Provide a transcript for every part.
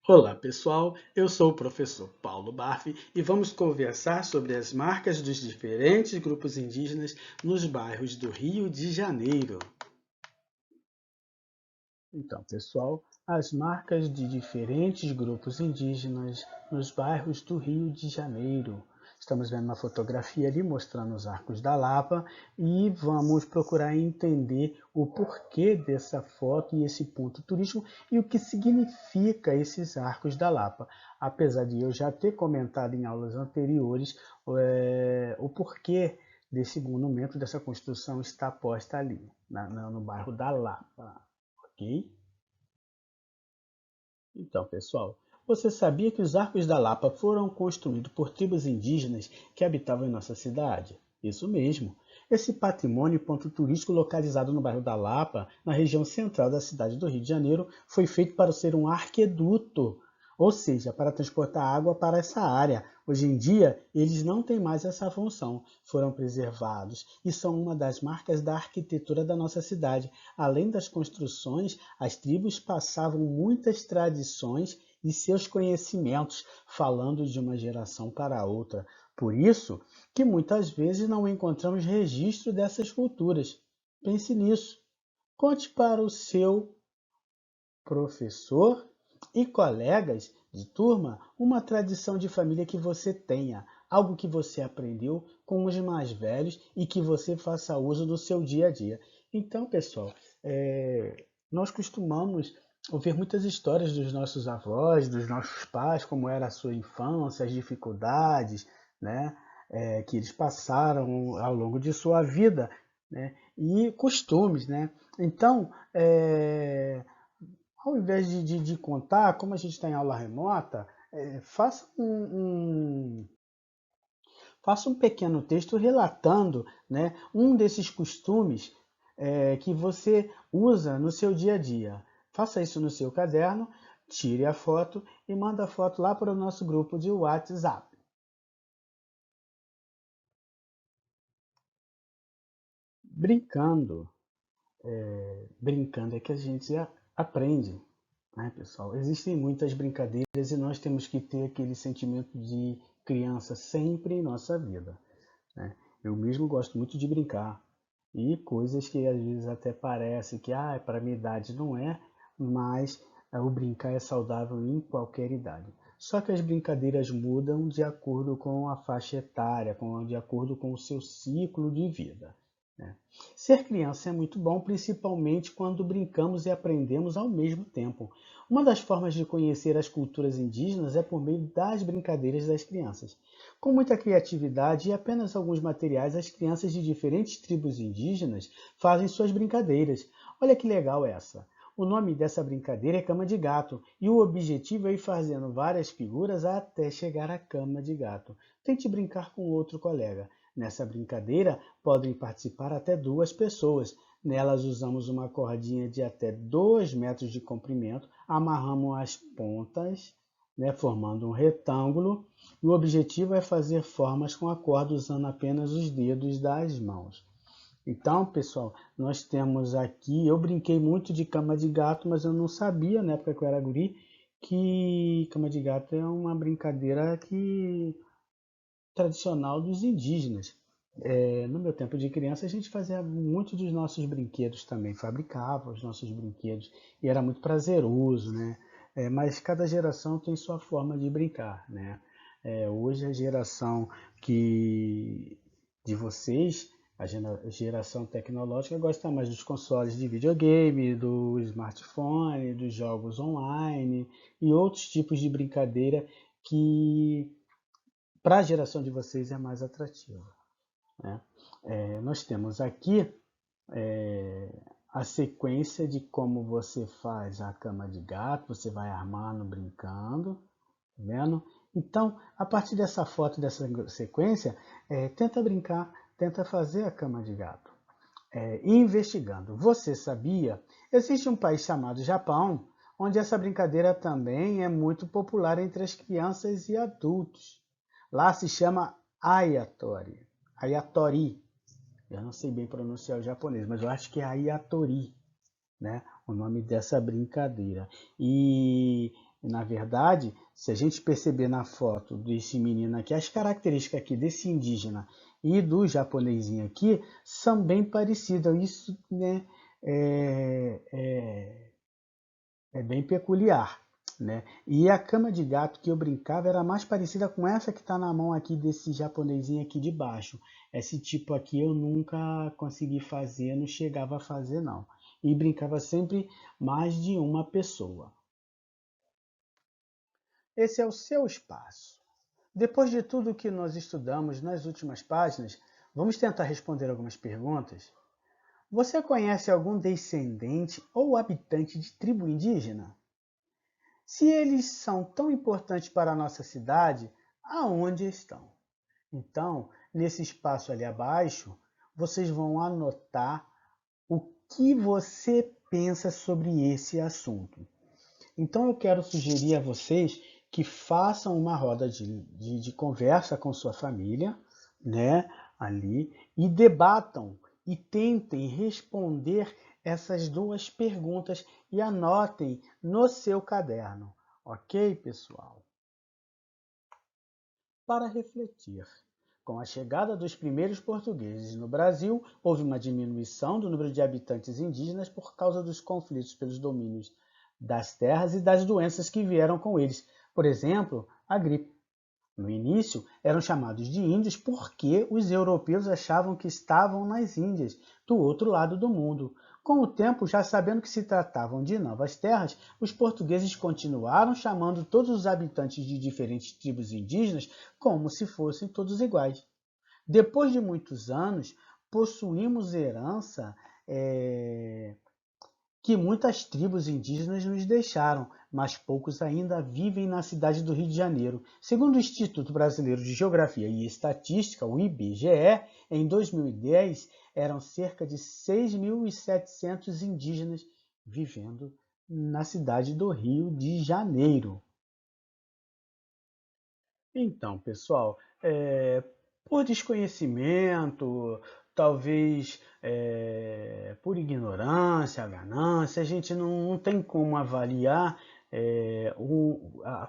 Olá pessoal, eu sou o professor Paulo Barfi e vamos conversar sobre as marcas dos diferentes grupos indígenas nos bairros do Rio de Janeiro. Então, pessoal, as marcas de diferentes grupos indígenas nos bairros do Rio de Janeiro. Estamos vendo uma fotografia ali mostrando os Arcos da Lapa e vamos procurar entender o porquê dessa foto e esse ponto turístico e o que significa esses Arcos da Lapa. Apesar de eu já ter comentado em aulas anteriores o porquê desse monumento, dessa construção está posta ali, no bairro da Lapa. Ok? Então, pessoal, você sabia que os Arcos da Lapa foram construídos por tribos indígenas que habitavam em nossa cidade? Isso mesmo. Esse patrimônio e ponto turístico localizado no bairro da Lapa, na região central da cidade do Rio de Janeiro, foi feito para ser um arqueduto, ou seja, para transportar água para essa área. Hoje em dia, eles não têm mais essa função, foram preservados e são uma das marcas da arquitetura da nossa cidade. Além das construções, as tribos passavam muitas tradições e seus conhecimentos, falando de uma geração para outra. Por isso que muitas vezes não encontramos registro dessas culturas. Pense nisso. Conte para o seu professor e colegas de turma uma tradição de família que você tenha, algo que você aprendeu com os mais velhos e que você faça uso no seu dia a dia. Então, pessoal, nós costumamos ouvir muitas histórias dos nossos avós, dos nossos pais, como era a sua infância, as dificuldades, né, que eles passaram ao longo de sua vida, né, e costumes, né? Então, ao invés de contar, como a gente está em aula remota, faça um pequeno texto relatando, né, um desses costumes que você usa no seu dia a dia. Faça isso no seu caderno, tire a foto e manda a foto lá para o nosso grupo de WhatsApp. Brincando, brincando é que a gente aprende, né, pessoal? Existem muitas brincadeiras e nós temos que ter aquele sentimento de criança sempre em nossa vida, né? Eu mesmo gosto muito de brincar e coisas que às vezes até parece que para minha idade não é, mas o brincar é saudável em qualquer idade. Só que as brincadeiras mudam de acordo com a faixa etária, de acordo com o seu ciclo de vida, né? Ser criança é muito bom, principalmente quando brincamos e aprendemos ao mesmo tempo. Uma das formas de conhecer as culturas indígenas é por meio das brincadeiras das crianças. Com muita criatividade e apenas alguns materiais, as crianças de diferentes tribos indígenas fazem suas brincadeiras. Olha que legal essa! O nome dessa brincadeira é cama de gato e o objetivo é ir fazendo várias figuras até chegar à cama de gato. Tente brincar com outro colega. Nessa brincadeira podem participar até duas pessoas. Nelas usamos uma cordinha de até 2 metros de comprimento, amarramos as pontas, né, formando um retângulo. E o objetivo é fazer formas com a corda usando apenas os dedos das mãos. Então, pessoal, nós temos aqui, eu brinquei muito de cama de gato, mas eu não sabia, na época que eu era guri, que cama de gato é uma brincadeira tradicional dos indígenas. No meu tempo de criança, a gente fazia muito dos nossos brinquedos também, fabricava os nossos brinquedos e era muito prazeroso, né? Mas cada geração tem sua forma de brincar, né? Hoje a geração que de vocês, a geração tecnológica, gosta mais dos consoles de videogame, do smartphone, dos jogos online e outros tipos de brincadeira que para a geração de vocês é mais atrativa, né? Nós temos aqui a sequência de como você faz a cama de gato, você vai armando, brincando, tá vendo? Então, a partir dessa foto, dessa sequência, tenta brincar, tenta fazer a cama de gato. Investigando, você sabia? Existe um país chamado Japão, onde essa brincadeira também é muito popular entre as crianças e adultos. Lá se chama Ayatori. Ayatori. Eu não sei bem pronunciar o japonês, mas eu acho que é Ayatori, né? O nome dessa brincadeira. E E, na verdade, se a gente perceber na foto desse menino aqui, as características aqui desse indígena e do japonesinho aqui são bem parecidas. Isso, né, é bem peculiar, né? E a cama de gato que eu brincava era mais parecida com essa que está na mão aqui desse japonesinho aqui de baixo. Esse tipo aqui eu nunca consegui fazer, não chegava a fazer não. E brincava sempre mais de uma pessoa. Esse é o seu espaço. Depois de tudo que nós estudamos nas últimas páginas, vamos tentar responder algumas perguntas. Você conhece algum descendente ou habitante de tribo indígena? Se eles são tão importantes para a nossa cidade, aonde estão? Então, nesse espaço ali abaixo, vocês vão anotar o que você pensa sobre esse assunto. Então, eu quero sugerir a vocês que façam uma roda de conversa com sua família, né, ali, e debatam e tentem responder essas duas perguntas e anotem no seu caderno. Ok, pessoal? Para refletir. Com a chegada dos primeiros portugueses no Brasil, houve uma diminuição do número de habitantes indígenas por causa dos conflitos pelos domínios das terras e das doenças que vieram com eles. Por exemplo, a gripe. No início, eram chamados de índios porque os europeus achavam que estavam nas Índias, do outro lado do mundo. Com o tempo, já sabendo que se tratavam de novas terras, os portugueses continuaram chamando todos os habitantes de diferentes tribos indígenas como se fossem todos iguais. Depois de muitos anos, possuímos herança que muitas tribos indígenas nos deixaram, mas poucos ainda vivem na cidade do Rio de Janeiro. Segundo o Instituto Brasileiro de Geografia e Estatística, o IBGE, em 2010 eram cerca de 6.700 indígenas vivendo na cidade do Rio de Janeiro. Então, pessoal, por desconhecimento, talvez por ignorância, ganância, a gente não tem como avaliar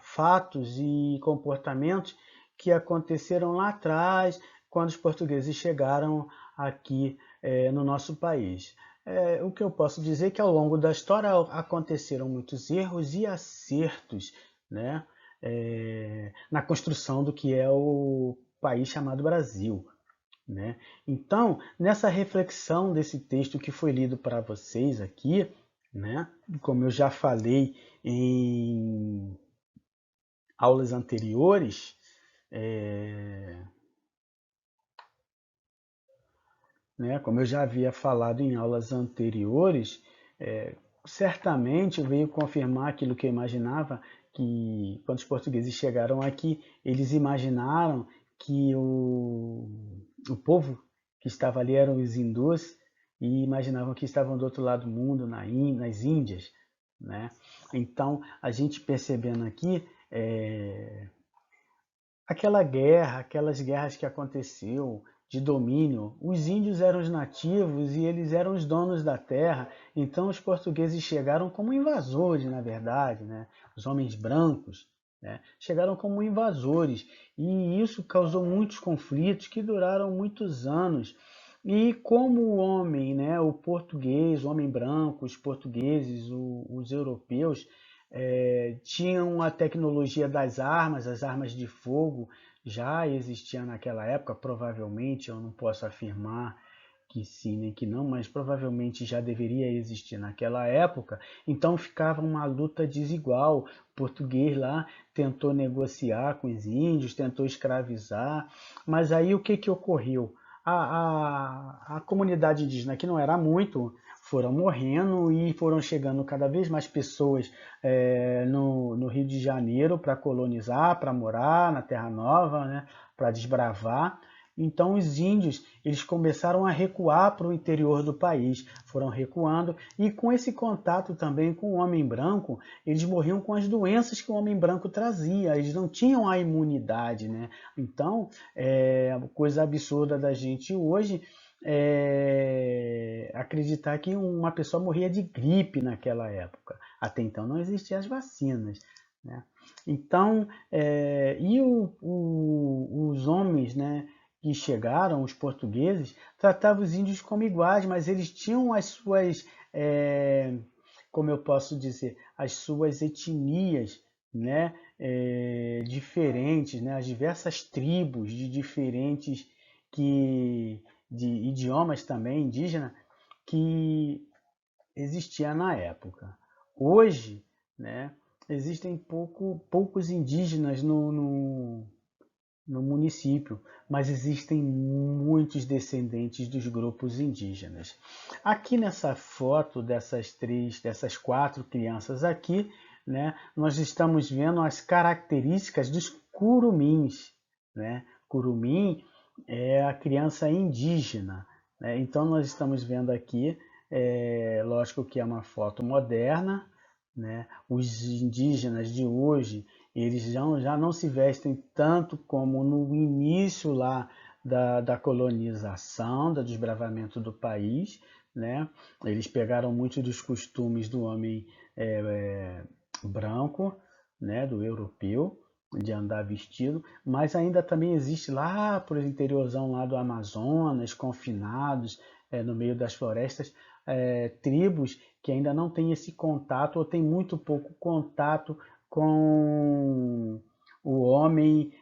fatos e comportamentos que aconteceram lá atrás, quando os portugueses chegaram aqui no nosso país. O que eu posso dizer é que ao longo da história aconteceram muitos erros e acertos, né? Na construção do que é o país chamado Brasil, né? Então, nessa reflexão desse texto que foi lido para vocês aqui, né? Como eu já falei em aulas anteriores, né? Como eu já havia falado em aulas anteriores, certamente veio confirmar aquilo que eu imaginava, que quando os portugueses chegaram aqui, eles imaginaram que o povo que estava ali eram os hindus e imaginavam que estavam do outro lado do mundo, nas Índias, né? Então, a gente percebendo aqui, aquelas guerras que aconteceu de domínio, os índios eram os nativos e eles eram os donos da terra, então os portugueses chegaram como invasores, na verdade, né? Os homens brancos, né? Chegaram como invasores e isso causou muitos conflitos que duraram muitos anos. E como o homem, né, o português, o homem branco, os portugueses, os europeus, tinham a tecnologia das armas, as armas de fogo já existia naquela época, provavelmente, eu não posso afirmar que sim nem que não, mas provavelmente já deveria existir naquela época, então ficava uma luta desigual. O português lá tentou negociar com os índios, tentou escravizar, mas aí o que ocorreu? A comunidade indígena, que não era muito, foram morrendo e foram chegando cada vez mais pessoas no Rio de Janeiro para colonizar, para morar na Terra Nova, né, para desbravar. Então os índios eles começaram a recuar para o interior do país, foram recuando e com esse contato também com o homem branco, eles morriam com as doenças que o homem branco trazia, eles não tinham a imunidade, né? Então, coisa absurda da gente hoje acreditar que uma pessoa morria de gripe naquela época. Até então não existiam as vacinas, né? Então, os homens, né, que chegaram, os portugueses, tratavam os índios como iguais, mas eles tinham as suas, como eu posso dizer, as suas etnias, né, diferentes, né, as diversas tribos de diferentes de idiomas também indígenas que existia na época. Hoje, né, existem poucos indígenas no município, mas existem muitos descendentes dos grupos indígenas. Aqui nessa foto dessas quatro crianças aqui, né, nós estamos vendo as características dos curumins, né? Curumim é a criança indígena, né? Então nós estamos vendo aqui, lógico que é uma foto moderna, né? Os indígenas de hoje eles já não se vestem tanto como no início lá da colonização, do desbravamento do país, né? Eles pegaram muito dos costumes do homem branco, né? Do europeu, de andar vestido, mas ainda também existe lá por interiorzão lá do Amazonas, confinados, no meio das florestas, tribos que ainda não têm esse contato ou têm muito pouco contato com o homem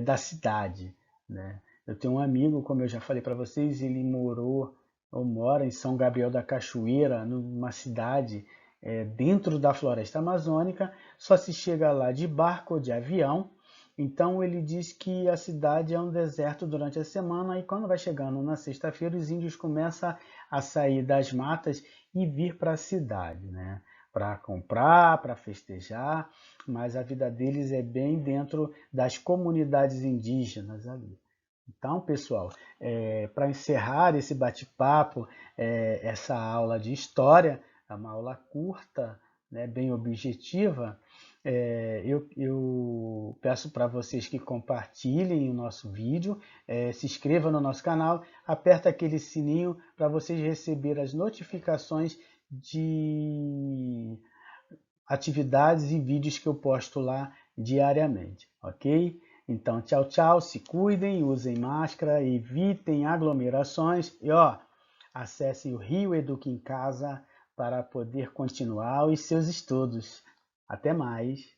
da cidade, né? Eu tenho um amigo, como eu já falei para vocês, ele morou ou mora em São Gabriel da Cachoeira, numa cidade dentro da floresta amazônica, só se chega lá de barco ou de avião. Então ele diz que a cidade é um deserto durante a semana e quando vai chegando na sexta-feira os índios começam a sair das matas e vir para a cidade, né? Para comprar, para festejar, mas a vida deles é bem dentro das comunidades indígenas ali. Então, pessoal, para encerrar esse bate-papo, essa aula de história, é uma aula curta, né, bem objetiva, eu peço para vocês que compartilhem o nosso vídeo, se inscrevam no nosso canal, aperta aquele sininho para vocês receberem as notificações de atividades e vídeos que eu posto lá diariamente, ok? Então, tchau, tchau, se cuidem, usem máscara, evitem aglomerações e, acessem o Rio Educa em Casa para poder continuar os seus estudos. Até mais!